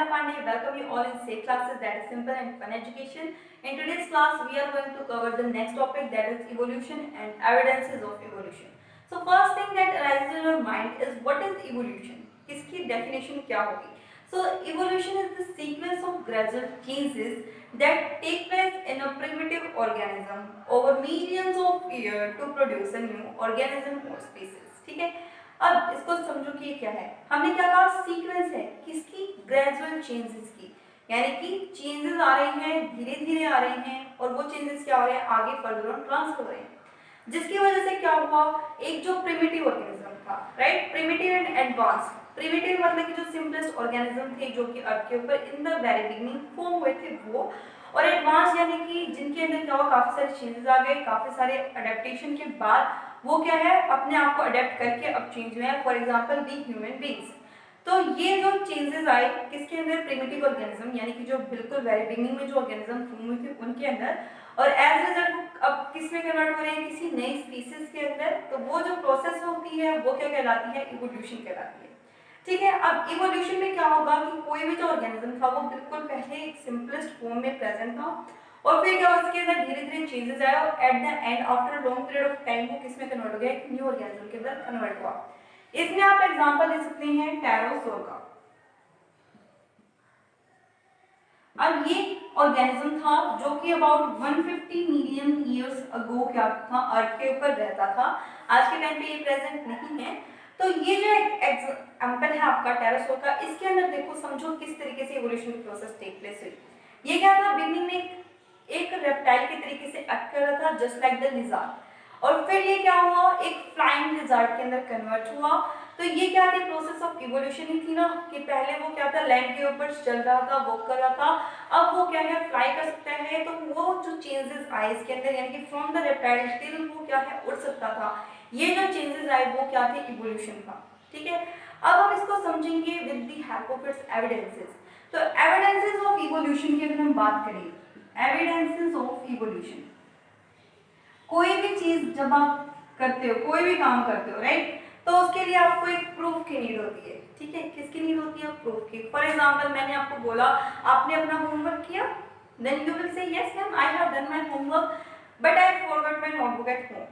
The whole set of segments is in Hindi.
Anna Pandey. Welcome you all in safe classes, that is simple and fun education. In today's class, we are going to cover the next topic, that is evolution and evidences of evolution. So first thing that arises in your mind is what is evolution? इसकी definition क्या होगी? So evolution is the sequence of gradual changes that take place in a primitive organism over millions of years to produce a new organism or species. ठीक है, अब इसको समझो कि ये क्या है. हमने क्या कहा, सीक्वेंस है किसकी, ग्रेजुअल चेंजेस की, यानी कि चेंजेस आ रहे हैं, धीरे धीरे आ रहे हैं और वो चेंजेस क्या हो रहे हैं, आगे फर्दर ऑन ट्रांसफर हो रहे हैं, जिसकी वजह से क्या हुआ, एक जो प्रिमिटिव ऑर्गेनिज्म था, right, primitive and advanced. Primitive मतलब कि जो सिंपलेस्ट ऑर्गेनिज्म थे जो कि अर्थ के ऊपर in the very beginning form हुए थे वो, और एडवांस यानी कि जिनके अंदर क्या हुआ, काफी सारे चेंजेस आ गए, काफी सारे अडेप्टेशन के बाद वो क्या है, अपने आप को अडेप्ट करके अब चेंज हुए हैं. For example we human beings. तो ये जो चेंजेस आए किसके अंदर, प्रिमिटिव ऑर्गेनिज्म यानी कि जो बिल्कुल वेरी बिगिनिंग में जो ऑर्गेनिज्म फॉर्म हुए थे उनके अंदर, और एज रिजल्ट अब किस में कन्वर्ट हो रहे हैं, किसी नई स्पीसीज के अंदर. तो वो जो प्रोसेस होती है वो क्या कहलाती है, इवोल्यूशन कहलाती है. ठीक है, अब इवोल्यूशन में क्या होगा कि कोई भी जो ऑर्गेनिज्म था वो बिल्कुल पहले एक सिंपलेस्ट फॉर्म में प्रेजेंट था और फिर क्या उसके अंदर धीरे धीरे चेंजेस आया और at the end after long period of time वो किस में कन्वर्ट हो गया, एक न्यू ऑर्गेनिज्म के अंदर कन्वर्ट हुआ. इसमें आप एग्जांपल दे सकते हैं टेरोसोर का. अब ये ऑर्गेनिज्म था जो कि अबाउट 150 मिलियन ईयर्स अगो क्या था, अर्थ के ऊपर रहता था. आज के टाइम पे ये प्रेजेंट नहीं है. तो ये जो एग्जांपल है आपका टेरोसोर का, इसके अंदर देखो समझो किस तरीके से इवोल्यूशन की प्रोसेस टेक प्लेस हुई. ये क्या था, बिगिनिंग में एक रेप्टाइल के तरीके से एक्ट कर रहा था जस्ट लाइक द लिजार्ड, और फिर ये क्या हुआ, एक फ्लाइंग लिजार्ड के अंदर कन्वर्ट हुआ. तो ये क्या थी, प्रोसेस ऑफ इवोल्यूशन ही थी ना, कि पहले वो क्या था, लैंड के ऊपर चल रहा था, वॉक कर रहा था, अब वो क्या है, फ्लाई कर सकता है. तो वो जो चेंजेस आए इसके अंदर, यानी कि फ्रॉम द रेप्टाइल टिल वो क्या है, उड़ सकता था, ये जो चेंजेस आए वो क्या थे, इवोल्यूशन था. ठीक है, अब हम इसको समझेंगे with the help of its evidences. तो एविडेंसेस ऑफ इवोल्यूशन की अगर हम बात करें, एविडेंसेस ऑफ इवोल्यूशन, कोई भी चीज जब आप करते हो, कोई भी काम करते हो, राइट, तो उसके लिए आपको एक प्रूफ की नीड होती है. ठीक है, किसकी नीड होती है, प्रूफ की. फॉर एग्जांपल मैंने आपको बोला आपने अपना होमवर्क किया, then you will say yes ma'am I have done my homework but I forgot my notebook at home.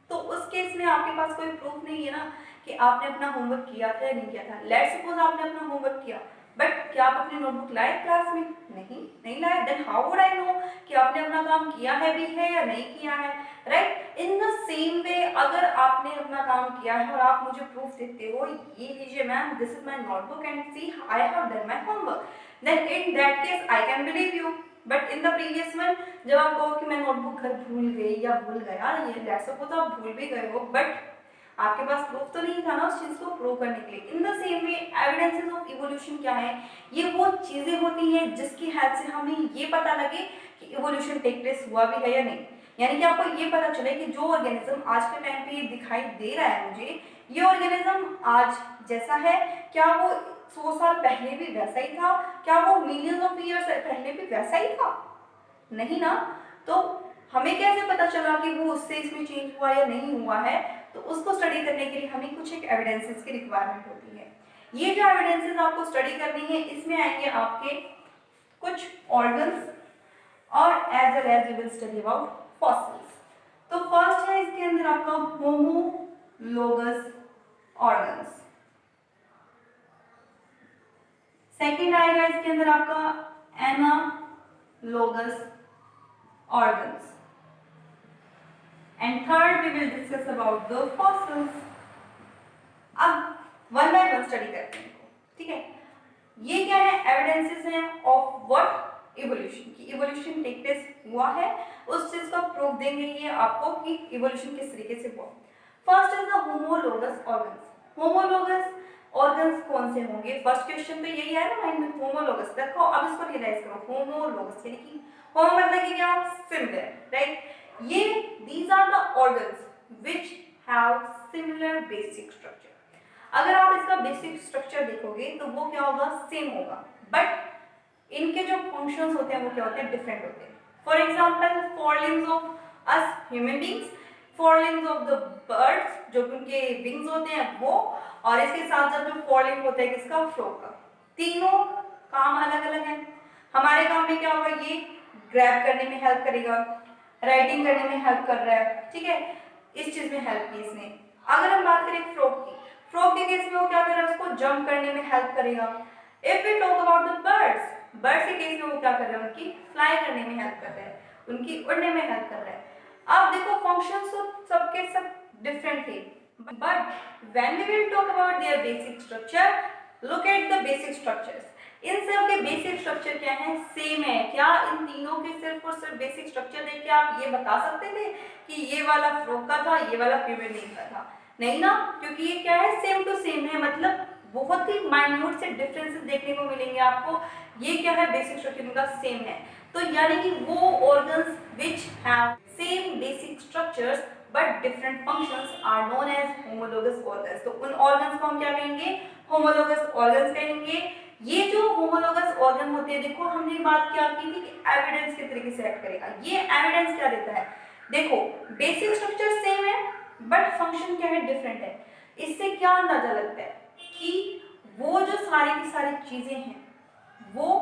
तो उस केस में आपके पास कोई प्रूफ नहीं है ना कि आपने अपना होमवर्क किया था या नहीं किया था. लेट्स सपोज आपने अपना होमवर्क किया बट क्या आप अपनी नोटबुक लाए क्लास में, नहीं लाए, then how would I know कि आपने अपना काम किया है भी है या नहीं किया है, right. In the same way अगर आपने अपना काम किया है और आप मुझे प्रूफ देते हो, ये लीजिए ma'am this is my notebook and see I have done my homework, then in that case I can believe you. But in the previous one जब आप कहो कि मैं नोटबुक घर भूल गई या भूल गया, ये लेट्स सपोज आप भूल भी गए हो बट आपके पास प्रूफ तो नहीं था ना उस चीज को प्रूव करने के लिए. In the same way evidences of evolution क्या है, ये वो चीजें होती हैं जिसकी हेल्प से हमें ये पता लगे कि इवोल्यूशन टेक प्लेस हुआ भी है या नहीं. यानी कि आपको ये पता चले कि जो ऑर्गेनिज्म आज के टाइम पे दिखाई दे रहा है मुझे, ये ऑर्गेनिज्म आज जैसा है, क्या वो 100 साल पहले भी वैसा ही था, क्या वो मिलियंस ऑफ ईयर्स पहले भी वैसा ही था, नहीं ना. तो हमें कैसे पता चला कि वो उससे इसमें चेंज हुआ या नहीं हुआ है, तो उसको स्टडी करने के लिए हमें कुछ एक एविडेंसेस की रिक्वायरमेंट होती है. ये जो एविडेंसेस आपको स्टडी करनी है इसमें आएंगे आपके कुछ ऑर्गन्स और as well as you will study about fossils. तो फर्स्ट है इसके अंदर आपका होमोलोगस ऑर्गन्स, सेकंड आएगा इसके अंदर आपका analogous organs, and third we will discuss about the fossils. अब वन बाय वन स्टडी करते हैं. ठीक है, ये क्या है, एविडेंसेस हैं ऑफ व्हाट, इवोल्यूशन की. इवोल्यूशन टेक प्लेस हुआ है, उस चीज का प्रूफ देंगे ये आपको कि इवोल्यूशन किस तरीके से हुआ. First is the homologous organs. Homologous organs कौन से होंगे, फर्स्ट क्वेश्चन तो यही है ना माइंड में, होमोलोगस. देखो अब इसको रियलाइज करो, होमोलोगस यानी कि होमो मतलब कि क्या, सिमिलर, राइट. ये these are the organs which have similar basic structure. अगर आप इसका बेसिक स्ट्रक्चर देखोगे तो वो क्या होगा, सेम होगा, बट इनके जो फंक्शंस होते हैं वो क्या होते हैं, डिफरेंट होते हैं. For example forelimbs of us human beings, forelimbs of the birds जो उनके विंग्स होते हैं वो, और इसके साथ साथ जो फोरलिम्ब होता है किसका, फ्रॉग का, तीनों काम अलग अलग है। हमारे काम में क्या होगा, ये ग्रैब करने में हेल्प करेगा, राइटिंग करने में हेल्प कर रहा है, ठीक है, इस चीज में हेल्प की इसने। अगर हम बात करें फ्रॉग की, फ्रॉग के केस में वो क्या कर रहा है, उसको जंप करने में हेल्प करेगा। If we talk about the birds, birds के केस में वो क्या कर रहा है, उनकी फ्लाई करने में हेल्प कर रहा है, उनकी उड़ने में हेल्प कर रहा है। अब देखो फंक्शंस तो सबके सब डिफरेंट थे, but when we will talk about their basic structure, look at the basic structures. इन सब के बेसिक स्ट्रक्चर क्या है, सेम है। क्या इन तीनों के सिर्फ और सिर्फ बेसिक स्ट्रक्चर देख के आप ये बता सकते थे कि ये वाला फ्रॉग का था, ये वाला प्यूबिन का था? नहीं ना, क्योंकि ये क्या है, सेम टू सेम है, मतलब बहुत ही माइन्यूट से डिफरेंसेस देखने को मिलेंगे आपको। ये क्या है, बेसिक स्ट्रक्चर इनका सेम है। तो यानी कि वो organs which have same basic structures but different functions are known as homologous organs. तो उन ऑर्गन्स को हम क्या कहेंगे, होमोलोगस ऑर्गन्स कहेंगे। ये जो होमोलोगस ऑर्गन होते हैं, देखो हमने बात क्या की थी कि एविडेंस के तरीके से एक्ट करेगा। ये एविडेंस क्या देता है, देखो बेसिक स्ट्रक्चर सेम है बट फंक्शन क्या है, डिफरेंट है। इससे क्या अंदाजा लगता है कि वो जो सारी की सारी चीजें हैं वो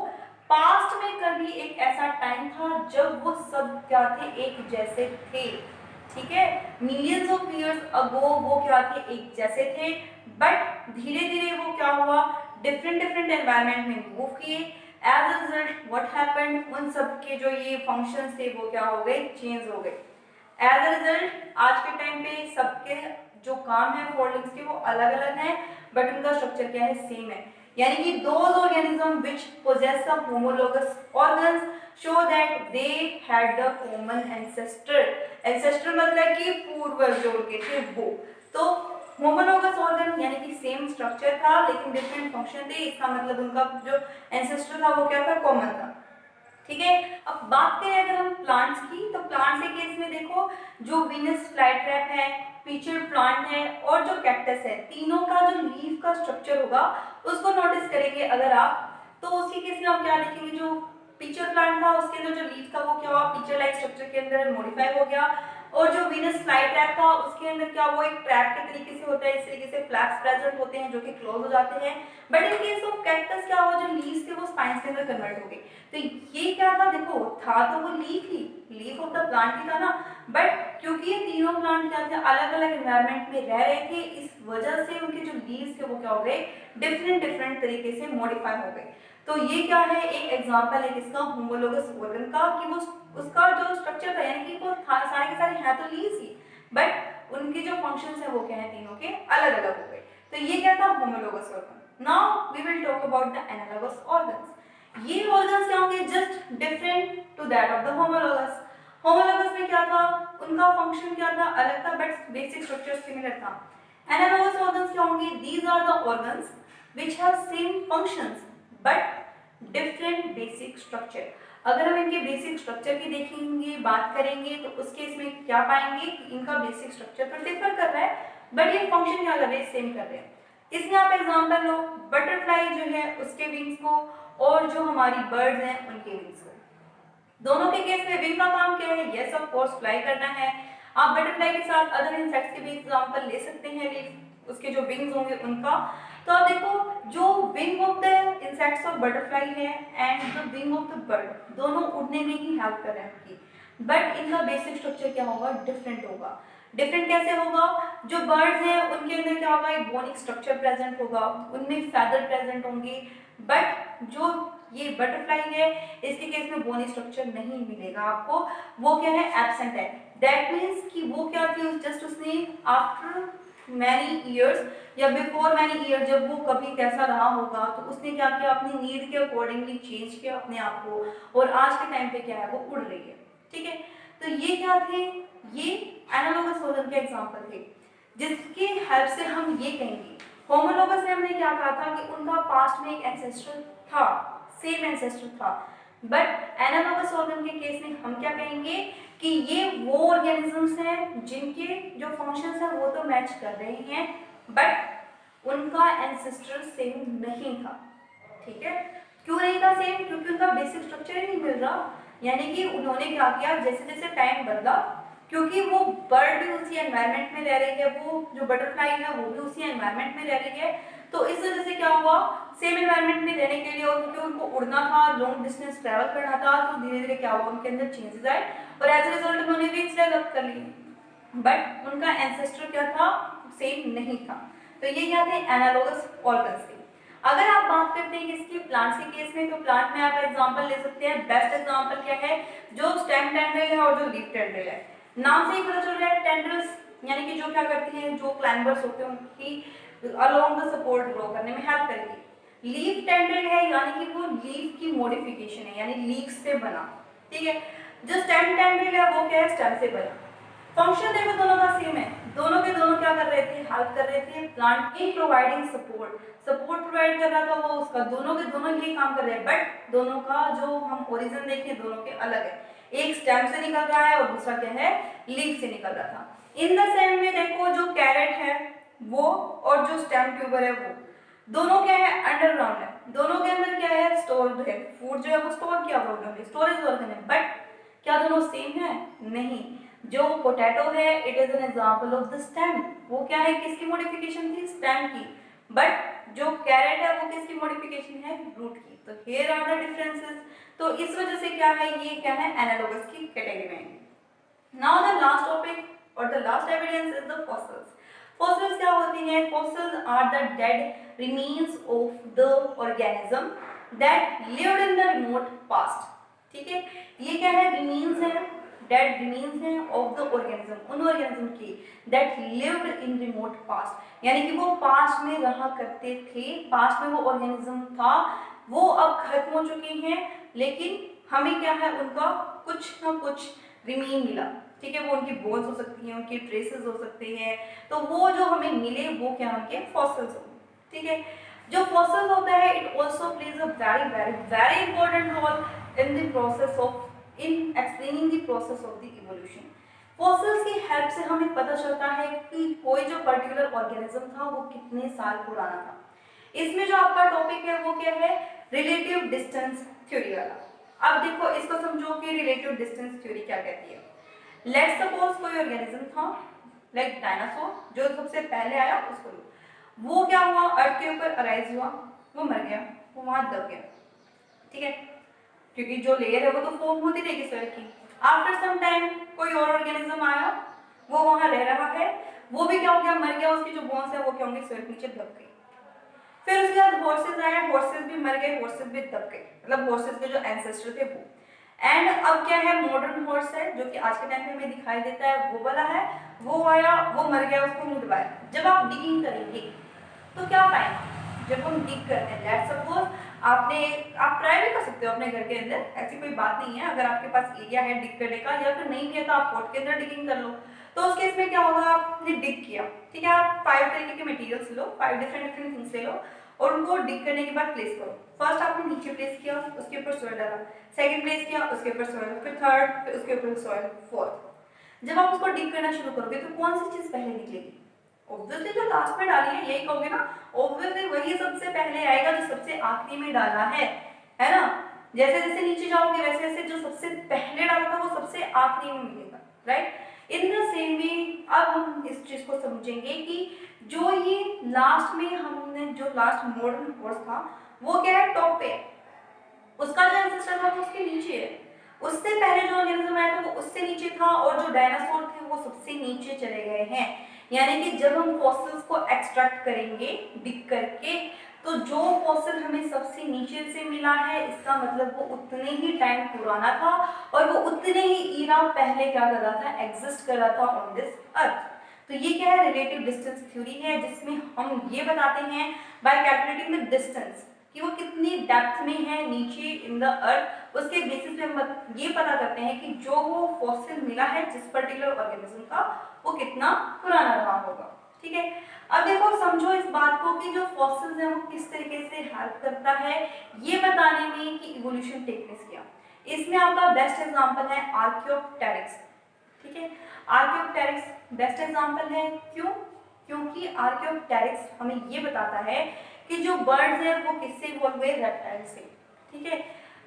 पास्ट में कभी एक ऐसा टाइम था जब वो सब क्या थे, एक जैसे थे, ठीक है। मिलियंस ऑफ इयर्स अगो वो क्या थे, एक जैसे थे, बट धीरे धीरे वो क्या हुआ, डिफरेंट डिफरेंट एनवायरनमेंट में मूव किए। As a result what happened, उन सब के जो ये फंक्शंस थे वो क्या हो गए, चेंज हो गए। एज अ रिजल्ट आज के टाइम पे सबके जो काम है फोल्डिंग्स के वो अलग अलग हैं, बट उनका स्ट्रक्चर क्या है, सेम है। यानी कि those organism which possess some homologous organs show that they had the common ancestor. Ancestor मतलब कि पूर्वज जो उनके थे वो। तो होमोलोगस ऑर्गन यानी कि सेम स्ट्रक्चर था लेकिन डिफरेंट फंक्शन थे, इसका मतलब उनका जो एंसेस्टर था वो क्या था, कॉमन था, ठीक है। अब बात करें अगर हम प्लांट्स की, तो प्लांट्स के केस में देखो जो वीनस फ्लाईट्रैप है, पीचर प्लांट है और जो कैक्टस है, तीनों का जो लीफ का स्ट्रक्चर होगा उसको नोटिस करेंगे अगर आप, तो उसके केस में आप क्या देखेंगे, जो पीचर प्लांट था उसके अंदर जो लीफ था वो क्या हुआ, पीचर लाइक स्ट्रक्चर के अंदर मॉडिफाई हो गया। और जो वीनस फ्लाईट्रैप था उसके अंदर क्या, वो एक ट्रैप के तरीके से होता है, इस तरीके से फ्लैप्स प्रेजेंट होते हैं जो कि क्लोज हो जाते हैं। But in case of cactus क्या हुआ, जो लीव्स थे वो स्पाइन्स के अंदर कन्वर्ट हो गए। तो ये क्या था, देखो था तो वो लीफ ही, लीफ ऑफ द प्लांट ही था ना, बट क्योंकि ये तीनों प्लांट क्या थे, अलग अलग एनवायरनमेंट में रह रहे थे, इस वजह से उनके जो लीव्स थे वो क्या हो गए, डिफरेंट डिफरेंट तरीके से मॉडिफाई हो गए। तो ये क्या है, एक एग्जांपल है किसका, होमोलोगस ऑर्गन का, कि वो उसका जो स्ट्रक्चर था यानी कि वो सारे के सारे हैं तो लीव्स ही, बट उनके जो फंक्शंस है वो क्या है, तीनों के अलग अलग हो गए। तो ये क्या था, homologous organ. Now we will talk about the analogous organs. ये ऑर्गन्स क्या होंगे, just different to that of the homologous. Homologous में क्या था, उनका फंक्शन क्या था, अलग था, बट बेसिक स्ट्रक्चर सिमिलर था। एनालॉगस ऑर्गन्स क्या होंगे, these are the organs which have same functions but different basic structure. अगर हम इनके बेसिक स्ट्रक्चर की देखेंगे, बात करेंगे, तो उस केस में क्या पाएंगे कि इनका बेसिक स्ट्रक्चर पर डिफर कर रहा है, बट ये फंक्शन क्या कर रहे हैं, सेम कर रहे हैं। इसमें आप एग्जांपल लो, बटरफ्लाई जो है उसके विंग्स को और जो हमारी बर्ड्स हैं उनके विंग्स को। दोनों के केस में विंग का काम क्या है, यस ऑफ कोर्स फ्लाई करना है। आप बटरफ्लाई के साथ अदर इंसेक्ट्स के भी एग्जांपल ले सकते हैं, उसके जो विंग्स होंगे उनका। तो आप देखो जो विंग ऑफ द इंसेक्ट्स और बटरफ्लाई है and the wing of the bird, दोनों उड़ने में ही हेल्प कर रहे हैं, बट इनका बेसिक स्ट्रक्चर क्या होगा, डिफरेंट होगा। डिफरेंट कैसे होगा, जो बर्ड्स हैं उनके अंदर क्या होगा, एक बोनिक स्ट्रक्चर प्रेजेंट होगा, उनमें फैदर प्रेजेंट होंगे, बट जो ये बटरफ्लाई है इसके केस में बोनी स्ट्रक्चर नहीं मिलेगा आपको, वो क्या है, एब्सेंट है। दैट मीन्स कि वो क्या थी, जस्ट उसने आफ्टर मैनी ईयर्स या बिफोर मैनी ईयर जब वो कभी कैसा रहा होगा तो उसने क्या किया, अपनी नीड के अकॉर्डिंगली चेंज किया अपने आप को, और आज के टाइम पे क्या है, वो उड़ रही है, ठीक है। तो ये क्या थे, ये एनालॉगस ऑर्गन के एग्जांपल थे जिसकी हेल्प से हम ये कहेंगे। होमोलोगस में हमने क्या कहा था कि उनका पास्ट में एक एंसेस्टर था, सेम एंसेस्टर था, बट एनालॉगस ऑर्गन के केस में हम क्या कहेंगे कि ये वो ऑर्गेनिजम्स हैं जिनके जो फंक्शंस हैं वो तो मैच कर रहे हैं, बट उनका एंसेस्टर सेम नहीं था, ठीक है। क्यों नहीं था सेम, क्योंकि उनका बेसिक स्ट्रक्चर ही नहीं मिल रहा। यानी कि उन्होंने क्या किया, जैसे जैसे टाइम बदला, क्योंकि वो बर्ड भी उसी एनवायरनमेंट में रह रही है, वो जो बटरफ्लाई है वो भी उसी एनवायरनमेंट में रह रही है, तो इस वजह से क्या हुआ, सेम एनवायरनमेंट में रहने के लिए और क्योंकि उनको उड़ना था, लॉन्ग डिस्टेंस ट्रैवल करना था, तो धीरे धीरे क्या हुआ, उनके अंदर चेंजेस आए और एज ए रिजल्ट उन्होंने विंग्स डेवलप कर लिए। बट उनका एंसेस्टर क्या था, सेम नहीं था। तो ये क्या थे, एनालॉगस ऑर्गन्स थे। अगर आप बात करते हैं किसकी, प्लांट्स के केस में, तो प्लांट में आप एग्जांपल ले सकते हैं। बेस्ट एग्जांपल क्या है, जो स्टेम टेंड्रिल है और जो लीफ टेंड्रिल है। नाम से ही पता चल रहा है, टेंड्रिल्स यानी कि जो क्या करती हैं, जो क्लाइंबर्स होते हैं उनकी अलोंग द सपोर्ट ग्रो करने में हेल्प करेगी। लीफ टेंड्रिल है यानी कि वो लीफ की मॉडिफिकेशन है, यानी लीफ से बना, ठीक है। जो स्टेम टेंड्रिल है वो क्या है, स्टेम से बना। फंक्शन देखो दोनों का सेम है, दोनों के दोनों क्या कर रहे थे, हेल्प कर रहे थे plant in providing support, support provide कर रहा था वो उसका, दोनों के दोनों यही काम कर रहे हैं। बट दोनों का जो हम ओरिजिन देखें दोनों के अलग है, एक स्टेम से निकल रहा है और दूसरा क्या है, लीफ से निकल रहा था। इन द सेम वे देखो, जो कैरेट है वो और जो स्टेम ट्यूबर है वो दोनों क्या है, अंडरग्राउंड है। दोनों के अंदर क्या है, स्टोर्ड है, फूड जो है वो स्टोर किया हुआ है, स्टोरेज ऑर्गन है। बट क्या दोनों सेम है, नहीं। जो पोटैटो है it is an example of the stem, वो क्या है, किसकी मॉडिफिकेशन थी, स्टेम की। बट जो कैरेट है वो किसकी मॉडिफिकेशन है, रूट की। तो हियर आर द डिफरेंसेस। तो इस वजह से क्या है, ये क्या है, एनालॉगस की कैटेगरी में। नाउ द लास्ट टॉपिक और the last evidence is the fossils. Fossils क्या होती हैं, fossils are the dead remains of the organism that lived in the remote past, ठीक है। ये क्या है, रिमेन्स है, डेड रिमेन्स हैं ऑफ द ऑर्गेनिज्म, उन ऑर्गेनिज्म की that lived in remote past, यानी कि वो पास्ट में रहा करते थे, पास्ट में वो ऑर्गेनिज्म था, वो अब खत्म हो चुके हैं, लेकिन हमें क्या है, उनका कुछ ना कुछ रिमेन मिला, ठीक है। वो उनकी बोन्स हो सकती हैं, उनके ट्रेसेस हो सकते हैं, तो वो जो हमें मिले वो क्या, उनके फॉसिल्स होंगे, ठीक है। जो फॉसिल्स होता है it also plays a very very very important role in the process of in explaining the process of the evolution. Fossils की हेल्प से हमें पता चलता है कि कोई जो पर्टिकुलर ऑर्गेनिज्म था वो कितने साल पुराना था। इसमें जो आपका टॉपिक है वो क्या है, रिलेटिव डिस्टेंस थ्योरी वाला। अब देखो इसको समझो कि रिलेटिव डिस्टेंस थ्योरी क्या कहती है। लेट्स सपोज कोई ऑर्गेनिज्म था लाइक डायनासोर, जो सबसे पहले आया उसको लो, वो क्या हुआ, अर्थ के ऊपर अराइज हुआ, वो मर गया, वो वहां दब गया, ठीक है, क्योंकि जो लेयर है वो तो फॉर्म होती रहेगी सॉइल की। आफ्टर सम टाइम कोई और ऑर्गेनिज्म आया, वो वहां रह रहा है, वो भी क्या हो गया, मर गया, उसकी जो बोन्स है वो क्या होंगे, सॉइल नीचे दब गई। फिर उसके बाद हॉर्सेस आए, हॉर्सेस भी मर गए, हॉर्सेस भी दब गए, मतलब हॉर्सेस के जो एंसेस्टर थे वो। एंड अब क्या है, मॉडर्न हॉर्स है जो कि आज के टाइम पे हमें दिखाई देता है, वो वाला है, वो आया, वो मर गया, उसको मुंह दबाया। जब आप डिगिंग करेंगे तो क्या पाएंगे, जब हम डिग करते हैं, लेट्स सपोज आप ट्राई भी कर सकते हो अपने घर के अंदर, ऐसी कोई बात नहीं है, अगर आपके पास एरिया है डिग करने का, या फिर नहीं है तो आप पॉट के अंदर डिगिंग कर लो। तो उस केस में क्या होगा, आपने डिग किया, ठीक है, आप 5 तरीके के मटेरियल्स लो, 5 डिफरेंट थिंग्स ले लो और उनको डिग करने के बाद प्लेस करो। फर्स्ट आपने नीचे प्लेस किया, उसके ऊपर सॉइल डाला, सेकंड प्लेस किया, उसके ऊपर सॉइल, फिर थर्ड, फिर उसके ऊपर सॉइल, फोर्थ। जब आप उसको डिग करना शुरू करोगे तो कौन सी चीज पहले निकलेगी, ऑब्वियसली जो लास्ट में डाली है, यही कहोगे ना, ऑब्वियसली वही सबसे पहले आएगा जो सबसे आखिरी में डाला है ना। जैसे जैसे नीचे जाओगे वैसे वैसे जो सबसे पहले डाला था वो सबसे आखिरी में मिलेगा, right. In the same way अब हम इस चीज को समझेंगे कि जो ये लास्ट में हमने जो लास्ट मॉडर्न हॉर्स था वो क्या है, टॉप पे है, उसका जो एंसेस्टर था वो उसके नीचे है, उससे पहले जो ऑर्गेनिज्म आया था वो उससे नीचे था, और जो डायनासोर थे वो सबसे नीचे चले गए हैं। यानी कि जब हम फॉसिल्स को एक्सट्रैक्ट करेंगे डिग करके, तो जो फॉसिल हमें सबसे नीचे से मिला है इसका मतलब वो उतने ही टाइम पुराना था और वो उतने ही ईरा पहले क्या कर रहा था, एग्जिस्ट कर रहा था ऑन दिस अर्थ। तो ये क्या है, रिलेटिव डिस्टेंस थ्योरी है, जिसमें हम ये बताते हैं बाय कैलकुलेटिंग द डिस्टेंस कि वो कितनी डेप्थ में है नीचे इन द अर्थ, उसके बेसिस पे हम ये पता करते हैं कि जो वो फॉसिल मिला है जिस पर्टिकुलर ऑर्गेनिज्म का वो कितना पुराना रहा होगा, ठीक है। अब देखो समझो इस बात को कि जो फॉसिल्स है वो किस तरीके से हेल्प करता है ये बताने में कि इवोल्यूशन टेक प्लेस किया। इसमें आपका बेस्ट एग्जांपल है आर्कियोप्टेरिक्स, ठीक है। आर्कियोप्टेरिक्स बेस्ट एग्जांपल है, क्यों, क्योंकि आर्कियोप्टेरिक्स हमें ये बताता है कि जो बर्ड्स है वो किससे इवॉल्व हुए, रेप्टाइल से, ठीक है।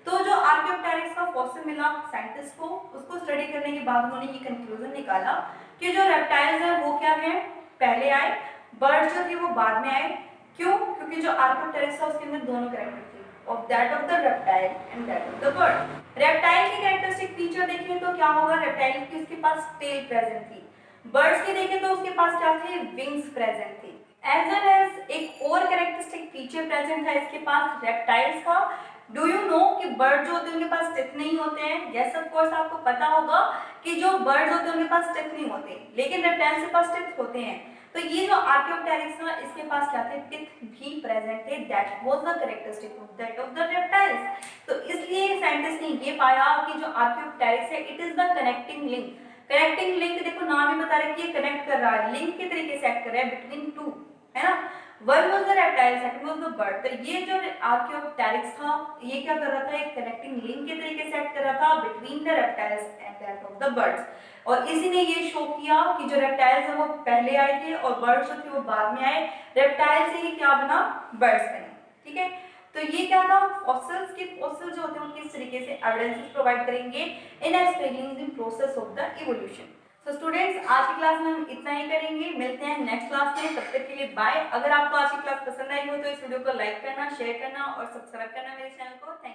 तो जो आर्कियोप्टेरिक्स का फॉसिल मिला साइंटिस्ट को, उसको स्टडी करने के बाद उन्होंने ये कंक्लूजन निकाला कि जो रेप्टाइल्स है वो क्या है, पहले आए, बर्ड्स जो थे वो बाद में आए, क्यों? क्योंकि जो आर्कियोप्टेरिक्स था उसके अंदर दोनों कैरेक्टर थे, of that of the reptile and that of the bird. Reptile की कैरेक्टरिस्टिक फीचर देखें तो क्या होगा, रेप्टाइल की उसके पास टेल प्रेजेंट थी, बर्ड्स की देखें तो उसके पास क्या थे, विंग्स प्रेजेंट थे। एज वेल एज एक और कैरेक्टरिस्टिक फीचर प्रेजेंट था इसके पास रेप्टाइल्स का। डू यू नो कि बर्ड जो होते हैं उनके पास टिप नहीं होते हैं? यस ऑफ कोर्स, आपको पता होगा कि जो बर्ड्स होते हैं उनके पास टिप नहीं होते, लेकिन रेप्टाइल्स के पास टिप्स होते हैं। तो ये जो आर्कियोप्टेरिक्स था इसके पास क्या थे, टिप भी प्रेजेंट थे, that was the characteristic of that of the reptiles. तो इसलिए साइंटिस्ट ने ये पाया कि जो आर्कियोप्टेरिक्स है it is the connecting link. Connecting link देखो नाम ही बता रहा है कि ये कनेक्ट कर रहा है, लिंक के तरीके से एक्ट कर रहा है बिटवीन टू, है ना। One was the reptile, second was the bird. तो ये जो आर्कियोप्टेरिक्स था ये क्या कर रहा था, एक कनेक्टिंग लिंक के तरीके से एक्ट कर रहा था between the reptiles and that of the birds. और इसी ने ये शो किया कि जो रेप्टाइल्स है वो पहले आए थे और बर्ड्स जो थे वो बाद में आए, रेप्टाइल से ही क्या बना, बर्ड्स बने। ठीक है, तो ये क्या था, फॉसिल्स के फॉसिल जो होते हैं वो किस तरीके से एविडेंसेस प्रोवाइड करेंगे इन explaining the process of the evolution. तो स्टूडेंट्स आज की क्लास में हम इतना ही करेंगे, मिलते हैं नेक्स्ट क्लास में, तब तक के लिए बाय। अगर आपको आज की क्लास पसंद आई हो तो इस वीडियो को लाइक करना, शेयर करना और सब्सक्राइब करना मेरे चैनल को। Thank you.